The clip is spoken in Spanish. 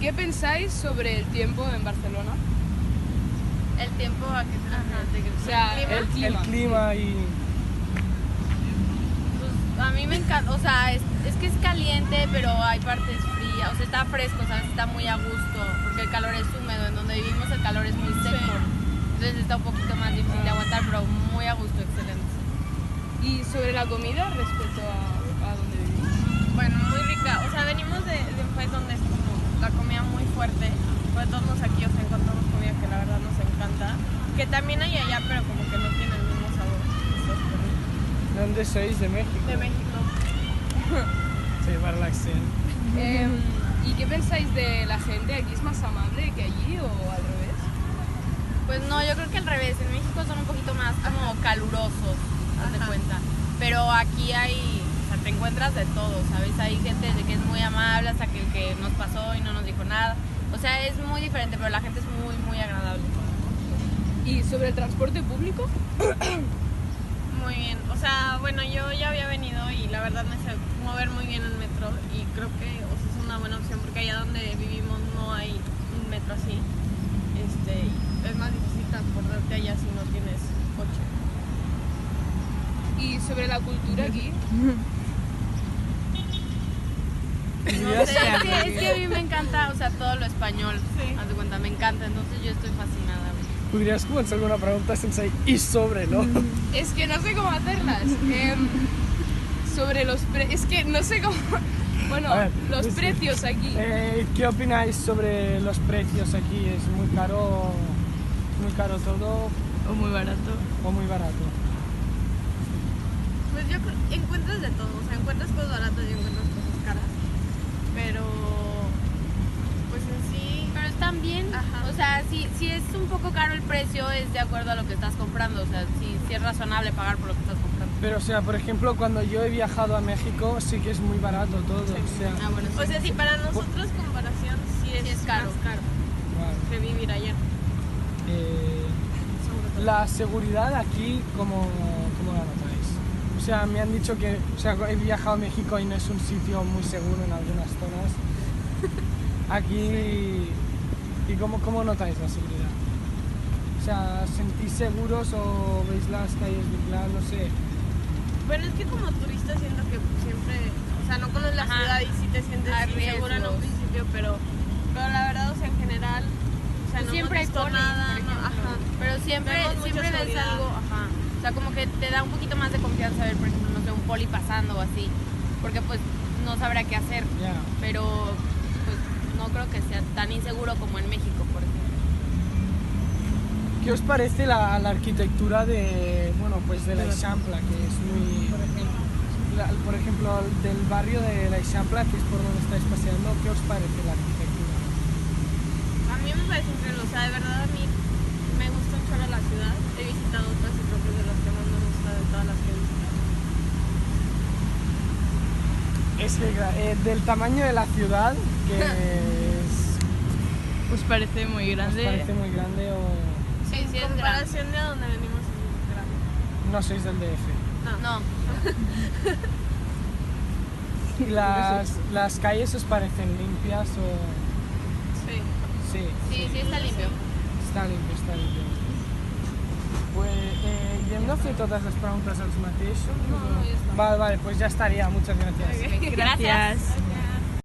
qué pensáis sobre el tiempo en Barcelona? El tiempo a que se O sea, El clima y... Pues a mí me encanta, o sea, es que es caliente, pero hay partes frías, o sea, está fresco, ¿sabes? Está muy a gusto, porque el calor es húmedo, en donde vivimos el calor es muy seco, entonces está un poquito más difícil de aguantar, pero muy a gusto, excelente. Y sobre la comida respecto a donde vivís. Bueno, muy rica. O sea, venimos de un país donde es como la comida muy fuerte. Pues todos aquí, o sea, encontramos comida que la verdad nos encanta. Que también hay allá, pero como que no tiene el mismo sabor. Eso es por mí. ¿De dónde sois? ¿De México? De México. Sí, para la acción. ¿Y qué pensáis de la gente? ¿Aquí es más amable que allí o al revés? Pues no, yo creo que al revés, en México son un poquito más como calurosos, haz de cuenta, pero aquí hay, o sea, te encuentras de todo, ¿sabes? Hay gente de que es muy amable hasta que el que nos pasó y no nos dijo nada, o sea, es muy diferente, pero la gente es muy, muy agradable. ¿Y sobre el transporte público? Muy bien. O sea, bueno, yo ya había venido y la verdad me sé mover muy bien el metro. Y creo que o sea, es una buena opción porque allá donde vivimos no hay un metro así. Es más difícil transportarte allá si no tienes coche. ¿Y sobre la cultura aquí? No sé, Es que a mí me encanta, o sea, todo lo español, haz de cuenta, me encanta, entonces yo estoy fascinada. Podries començar alguna pregunta sense i sobre, no? Es que no sé cómo hacerlas. Sobre los es que no sé cómo... Bueno, A ver, los sí. precios aquí. ¿Qué opináis sobre los precios aquí? ¿Es muy caro todo O muy barato. o muy barato? Pues yo creo que encuentras de todo. O sea, encuentras cosas baratas y encuentras cosas caras. Pero, pues en sí... Pero están bien, Ajá. o sea, si es un poco caro el precio, es de acuerdo a lo que estás comprando, o sea, si es razonable pagar por lo que estás comprando. Pero, o sea, por ejemplo, cuando yo he viajado a México, sí que es muy barato todo. O sea, Ah, bueno, sí. O sea, si para nosotros comparación sí es caro. más caro vale. que vivir allá. La seguridad aquí, ¿cómo la notáis? O sea, me han dicho que, o sea, he viajado a México y no es un sitio muy seguro en algunas zonas. Aquí, ¿y cómo notáis la seguridad? O sea, ¿sentís seguros o veis las calles de plan? No sé. Bueno, es que como turista siento que siempre, o sea, no conoces la Ajá. ciudad y sí te sientes Hay insegura en un riesgos. principio, pero la verdad, o sea, en general, o sea, no Siempre hay hemos visto polis, nada, por no, ejemplo. ajá. Pero siempre Vemos mucha ves seguridad. algo, ajá. O sea, como que te da un poquito más de confianza ver, por ejemplo, no sé, un poli pasando o así, porque pues no sabrá qué hacer, Ya. pero pues no creo que sea tan inseguro como en México, por ejemplo. ¿Qué os parece la arquitectura de, bueno, pues de la Eixample, que es muy... Por ejemplo, del barrio de la Eixample, que es por donde estáis paseando, ¿qué os parece la arquitectura? A mí me parece increíble, o sea, de verdad a mí me gusta mucho la ciudad. He visitado otras y creo que es de las que más me gusta de todas las que he visitado. Es que del tamaño de la ciudad, que es... Pues parece muy ¿Os grande. parece muy grande o Sí, sí, En es grande. comparación de a donde venimos es muy grande. no sois del DF? No, ¿Y las calles os parecen limpias o...? Sí. Sí, sí está limpio. está limpio, està limpio. Pues, ja hem de fer totes les preguntes als mateixos? No, ja està. Vale, pues ya estaría, muchas gracias. Gracias.